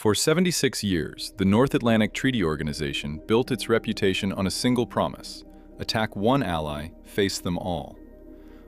For 76 years, the North Atlantic Treaty Organization built its reputation on a single promise: attack one ally, face them all.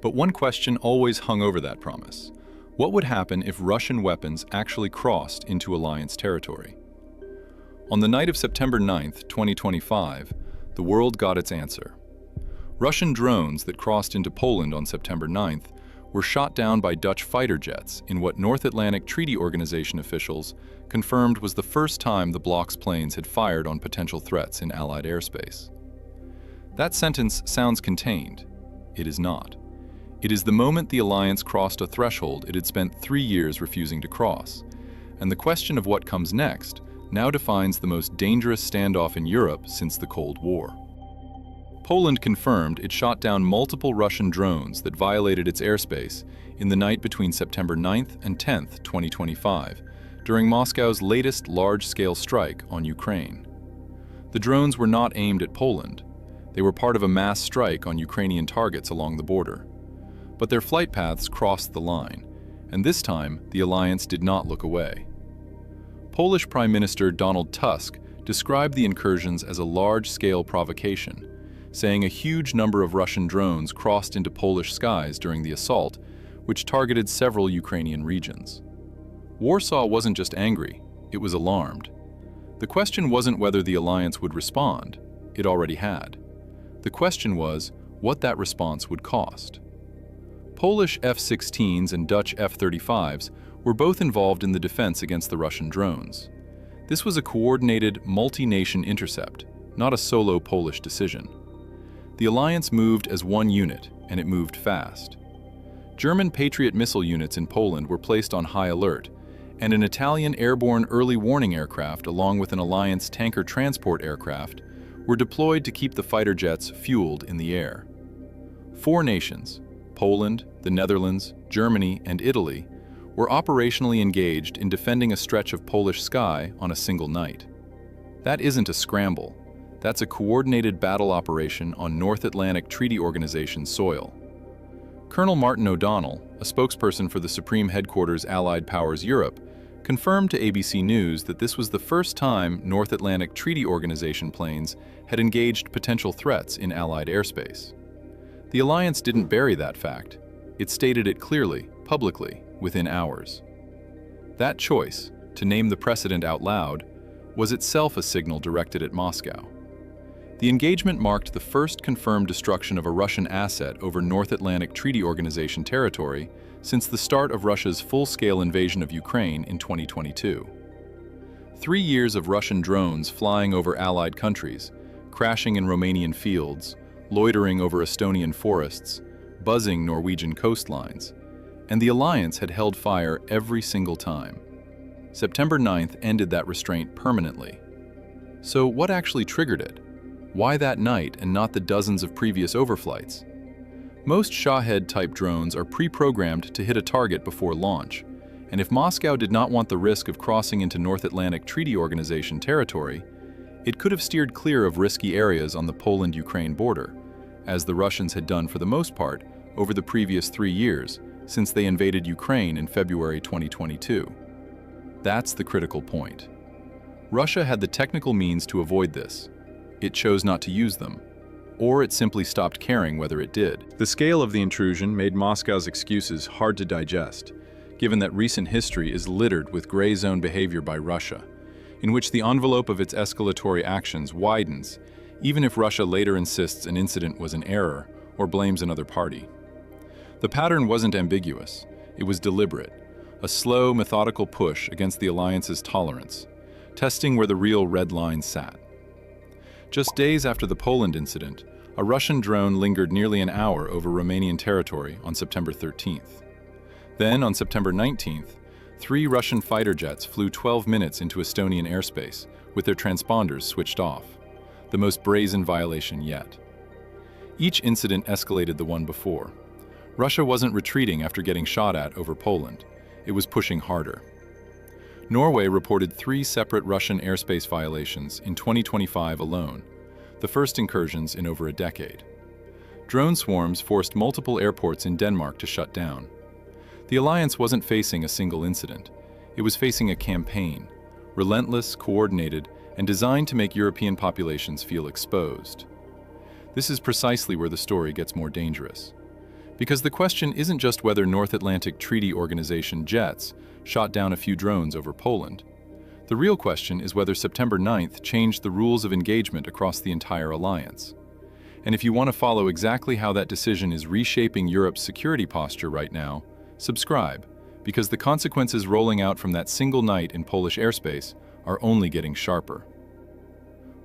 But one question always hung over that promise. What would happen if Russian weapons actually crossed into Alliance territory? On the night of September 9, 2025, the world got its answer. Russian drones that crossed into Poland on September 9th were shot down by Dutch fighter jets in what North Atlantic Treaty Organization officials confirmed was the first time the bloc's planes had fired on potential threats in Allied airspace. That sentence sounds contained. It is not. It is the moment the alliance crossed a threshold it had spent 3 years refusing to cross, and the question of what comes next now defines the most dangerous standoff in Europe since the Cold War. Poland confirmed it shot down multiple Russian drones that violated its airspace in the night between September 9th and 10th, 2025, during Moscow's latest large-scale strike on Ukraine. The drones were not aimed at Poland. They were part of a mass strike on Ukrainian targets along the border. But their flight paths crossed the line, and this time the alliance did not look away. Polish Prime Minister Donald Tusk described the incursions as a large-scale provocation, saying a huge number of Russian drones crossed into Polish skies during the assault, which targeted several Ukrainian regions. Warsaw wasn't just angry, it was alarmed. The question wasn't whether the alliance would respond, it already had. The question was what that response would cost. Polish F-16s and Dutch F-35s were both involved in the defense against the Russian drones. This was a coordinated, multi-nation intercept, not a solo Polish decision. The alliance moved as one unit, and it moved fast. German Patriot missile units in Poland were placed on high alert, and an Italian airborne early warning aircraft along with an alliance tanker transport aircraft were deployed to keep the fighter jets fueled in the air. 4 nations, Poland, the Netherlands, Germany, and Italy, were operationally engaged in defending a stretch of Polish sky on a single night. That isn't a scramble. That's a coordinated battle operation on North Atlantic Treaty Organization soil. Colonel Martin O'Donnell, a spokesperson for the Supreme Headquarters Allied Powers Europe, confirmed to ABC News that this was the first time North Atlantic Treaty Organization planes had engaged potential threats in Allied airspace. The alliance didn't bury that fact. It stated it clearly, publicly, within hours. That choice, to name the precedent out loud, was itself a signal directed at Moscow. The engagement marked the first confirmed destruction of a Russian asset over North Atlantic Treaty Organization territory since the start of Russia's full-scale invasion of Ukraine in 2022. 3 years of Russian drones flying over Allied countries, crashing in Romanian fields, loitering over Estonian forests, buzzing Norwegian coastlines, and the alliance had held fire every single time. September 9th ended that restraint permanently. So what actually triggered it? Why that night and not the dozens of previous overflights? Most Shahed-type drones are pre-programmed to hit a target before launch, and if Moscow did not want the risk of crossing into North Atlantic Treaty Organization territory, it could have steered clear of risky areas on the Poland-Ukraine border, as the Russians had done for the most part over the previous 3 years since they invaded Ukraine in February 2022. That's the critical point. Russia had the technical means to avoid this. It chose not to use them, or it simply stopped caring whether it did. The scale of the intrusion made Moscow's excuses hard to digest, given that recent history is littered with gray zone behavior by Russia, in which the envelope of its escalatory actions widens, even if Russia later insists an incident was an error or blames another party. The pattern wasn't ambiguous, it was deliberate, a slow, methodical push against the alliance's tolerance, testing where the real red line sat. Just days after the Poland incident, a Russian drone lingered nearly an hour over Romanian territory on September 13th. Then, on September 19th, 3 Russian fighter jets flew 12 minutes into Estonian airspace with their transponders switched off, the most brazen violation yet. Each incident escalated the one before. Russia wasn't retreating after getting shot at over Poland. It was pushing harder. Norway reported 3 separate Russian airspace violations in 2025 alone, the first incursions in over a decade. Drone swarms forced multiple airports in Denmark to shut down. The alliance wasn't facing a single incident. It was facing a campaign, relentless, coordinated, and designed to make European populations feel exposed. This is precisely where the story gets more dangerous. Because the question isn't just whether North Atlantic Treaty Organization jets shot down a few drones over Poland. The real question is whether September 9th changed the rules of engagement across the entire alliance. And if you want to follow exactly how that decision is reshaping Europe's security posture right now, subscribe, because the consequences rolling out from that single night in Polish airspace are only getting sharper.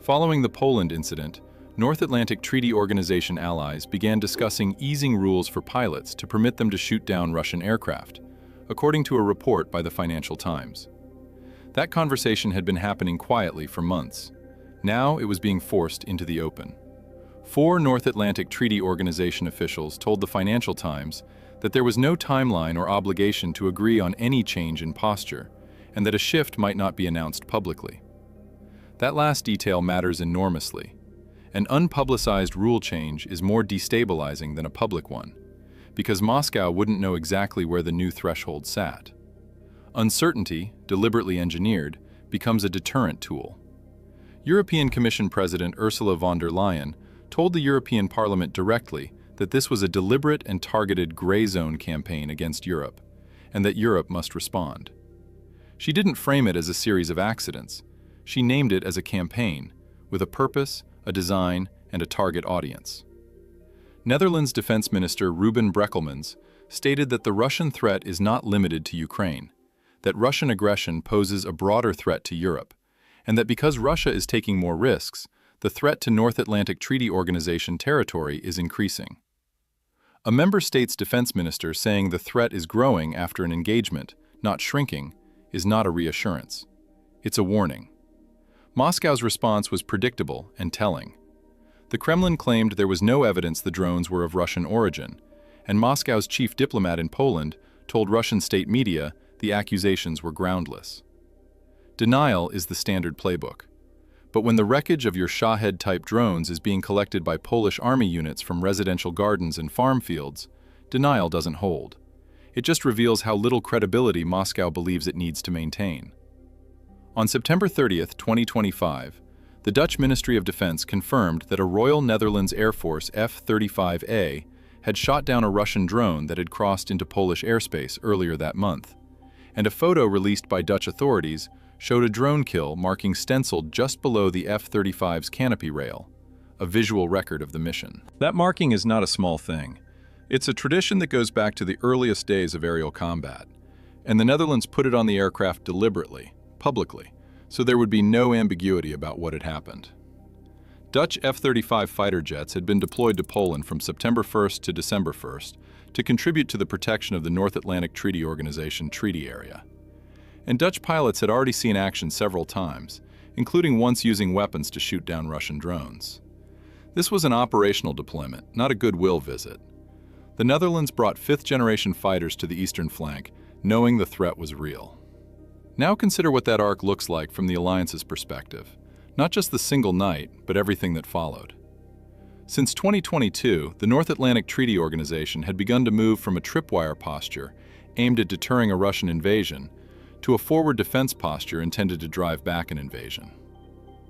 Following the Poland incident, North Atlantic Treaty Organization allies began discussing easing rules for pilots to permit them to shoot down Russian aircraft, according to a report by the Financial Times. That conversation had been happening quietly for months. Now it was being forced into the open. 4 North Atlantic Treaty Organization officials told the Financial Times that there was no timeline or obligation to agree on any change in posture, and that a shift might not be announced publicly. That last detail matters enormously. An unpublicized rule change is more destabilizing than a public one, because Moscow wouldn't know exactly where the new threshold sat. Uncertainty, deliberately engineered, becomes a deterrent tool. European Commission President Ursula von der Leyen told the European Parliament directly that this was a deliberate and targeted gray zone campaign against Europe, and that Europe must respond. She didn't frame it as a series of accidents. She named it as a campaign, with a purpose, a design, and a target audience. Netherlands Defense Minister Ruben Brekelmans stated that the Russian threat is not limited to Ukraine, that Russian aggression poses a broader threat to Europe, and that because Russia is taking more risks, the threat to North Atlantic Treaty Organization territory is increasing. A member state's defense minister saying the threat is growing after an engagement, not shrinking, is not a reassurance. It's a warning. Moscow's response was predictable and telling. The Kremlin claimed there was no evidence the drones were of Russian origin, and Moscow's chief diplomat in Poland told Russian state media the accusations were groundless. Denial is the standard playbook. But when the wreckage of your Shahed-type drones is being collected by Polish army units from residential gardens and farm fields, denial doesn't hold. It just reveals how little credibility Moscow believes it needs to maintain. On September 30th, 2025, the Dutch Ministry of Defense confirmed that a Royal Netherlands Air Force F-35A had shot down a Russian drone that had crossed into Polish airspace earlier that month, and a photo released by Dutch authorities showed a drone kill marking stenciled just below the F-35's canopy rail, a visual record of the mission. That marking is not a small thing. It's a tradition that goes back to the earliest days of aerial combat, and the Netherlands put it on the aircraft deliberately, publicly, so there would be no ambiguity about what had happened. Dutch F-35 fighter jets had been deployed to Poland from September 1st to December 1st to contribute to the protection of the North Atlantic Treaty Organization treaty area. And Dutch pilots had already seen action several times, including once using weapons to shoot down Russian drones. This was an operational deployment, not a goodwill visit. The Netherlands brought fifth-generation fighters to the eastern flank, knowing the threat was real. Now consider what that arc looks like from the alliance's perspective, not just the single night, but everything that followed. Since 2022, the North Atlantic Treaty Organization had begun to move from a tripwire posture aimed at deterring a Russian invasion to a forward defense posture intended to drive back an invasion.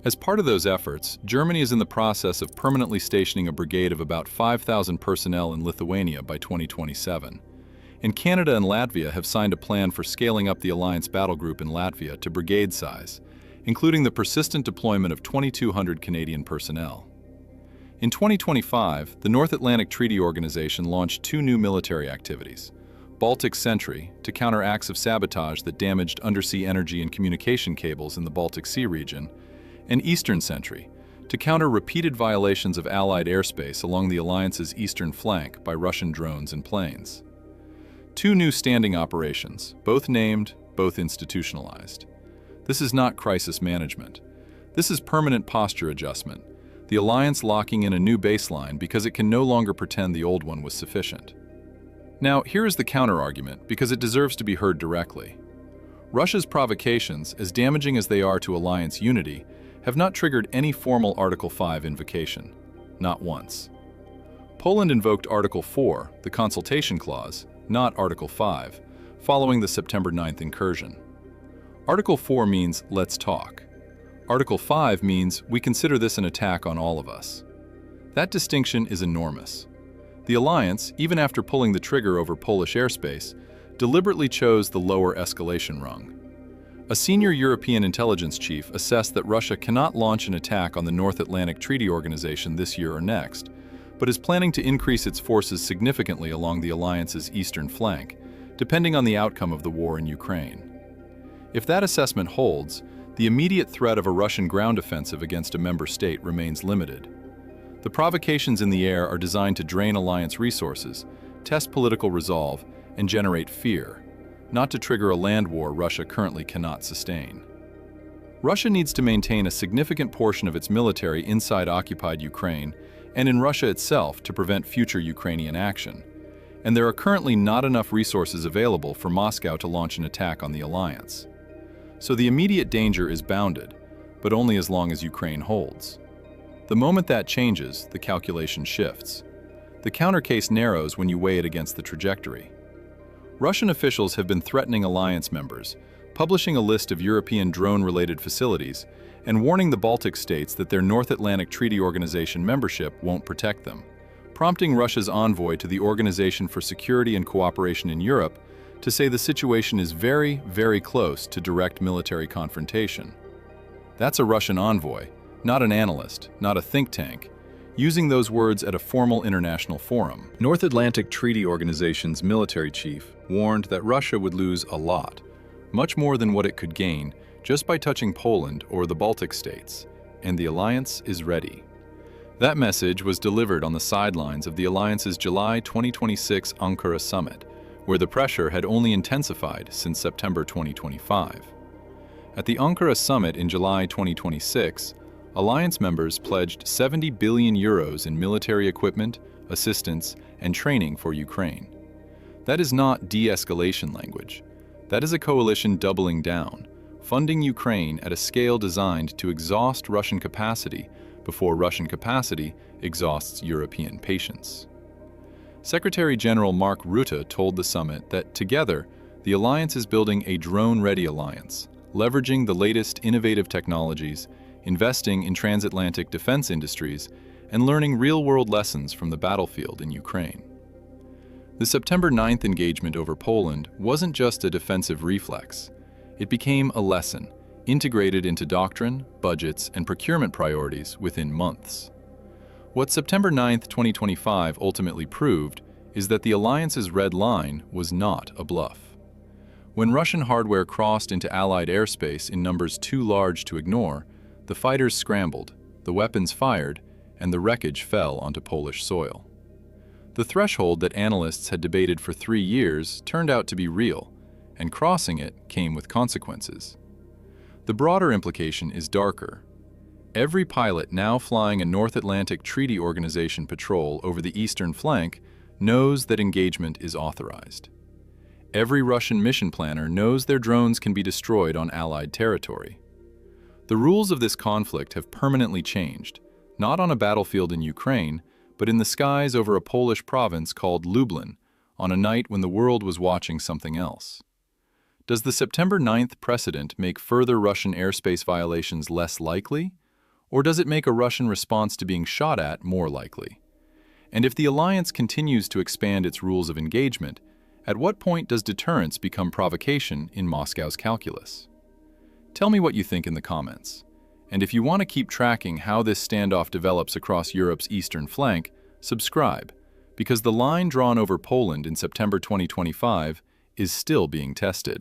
As part of those efforts, Germany is in the process of permanently stationing a brigade of about 5,000 personnel in Lithuania by 2027. And Canada and Latvia have signed a plan for scaling up the alliance battle group in Latvia to brigade size, including the persistent deployment of 2,200 Canadian personnel. In 2025, the North Atlantic Treaty Organization launched 2 new military activities: Baltic Sentry, to counter acts of sabotage that damaged undersea energy and communication cables in the Baltic Sea region, and Eastern Sentry, to counter repeated violations of Allied airspace along the alliance's eastern flank by Russian drones and planes. 2 new standing operations, both named, both institutionalized. This is not crisis management. This is permanent posture adjustment, the alliance locking in a new baseline because it can no longer pretend the old one was sufficient. Now, here is the counter-argument, because it deserves to be heard directly. Russia's provocations, as damaging as they are to alliance unity, have not triggered any formal Article 5 invocation. Not once. Poland invoked Article 4, the consultation clause, not Article 5, following the September 9th incursion. Article 4 means let's talk. Article 5 means we consider this an attack on all of us. That distinction is enormous. The alliance, even after pulling the trigger over Polish airspace, deliberately chose the lower escalation rung. A senior European intelligence chief assessed that Russia cannot launch an attack on the North Atlantic Treaty Organization this year or next, but is planning to increase its forces significantly along the alliance's eastern flank, depending on the outcome of the war in Ukraine. If that assessment holds, the immediate threat of a Russian ground offensive against a member state remains limited. The provocations in the air are designed to drain alliance resources, test political resolve, and generate fear, not to trigger a land war Russia currently cannot sustain. Russia needs to maintain a significant portion of its military inside occupied Ukraine and in Russia itself to prevent future Ukrainian action, and there are currently not enough resources available for Moscow to launch an attack on the alliance. So the immediate danger is bounded, but only as long as Ukraine holds. The moment that changes, the calculation shifts. The counter case narrows when you weigh it against the trajectory. Russian officials have been threatening alliance members, publishing a list of European drone-related facilities, and warning the Baltic states that their North Atlantic Treaty Organization membership won't protect them, prompting Russia's envoy to the Organization for Security and Cooperation in Europe to say the situation is very, very close to direct military confrontation. That's a Russian envoy, not an analyst, not a think tank, using those words at a formal international forum. North Atlantic Treaty Organization's military chief warned that Russia would lose a lot, much more than what it could gain just by touching Poland or the Baltic states, and the alliance is ready. That message was delivered on the sidelines of the alliance's July 2026 Ankara summit, where the pressure had only intensified since September 2025. At the Ankara summit in July 2026, alliance members pledged 70 billion euros in military equipment, assistance, and training for Ukraine. That is not de-escalation language. That is a coalition doubling down, funding Ukraine at a scale designed to exhaust Russian capacity before Russian capacity exhausts European patience. Secretary General Mark Rutte told the summit that together, the alliance is building a drone-ready alliance, leveraging the latest innovative technologies, investing in transatlantic defense industries, and learning real-world lessons from the battlefield in Ukraine. The September 9th engagement over Poland wasn't just a defensive reflex. It became a lesson, integrated into doctrine, budgets, and procurement priorities within months. What September 9th, 2025 ultimately proved is that the alliance's red line was not a bluff. When Russian hardware crossed into Allied airspace in numbers too large to ignore, the fighters scrambled, the weapons fired, and the wreckage fell onto Polish soil. The threshold that analysts had debated for 3 years turned out to be real, and crossing it came with consequences. The broader implication is darker. Every pilot now flying a North Atlantic Treaty Organization patrol over the eastern flank knows that engagement is authorized. Every Russian mission planner knows their drones can be destroyed on Allied territory. The rules of this conflict have permanently changed, not on a battlefield in Ukraine, but in the skies over a Polish province called Lublin, on a night when the world was watching something else. Does the September 9th precedent make further Russian airspace violations less likely? Or does it make a Russian response to being shot at more likely? And if the alliance continues to expand its rules of engagement, at what point does deterrence become provocation in Moscow's calculus? Tell me what you think in the comments. And if you want to keep tracking how this standoff develops across Europe's eastern flank, subscribe, because the line drawn over Poland in September 2025 is still being tested.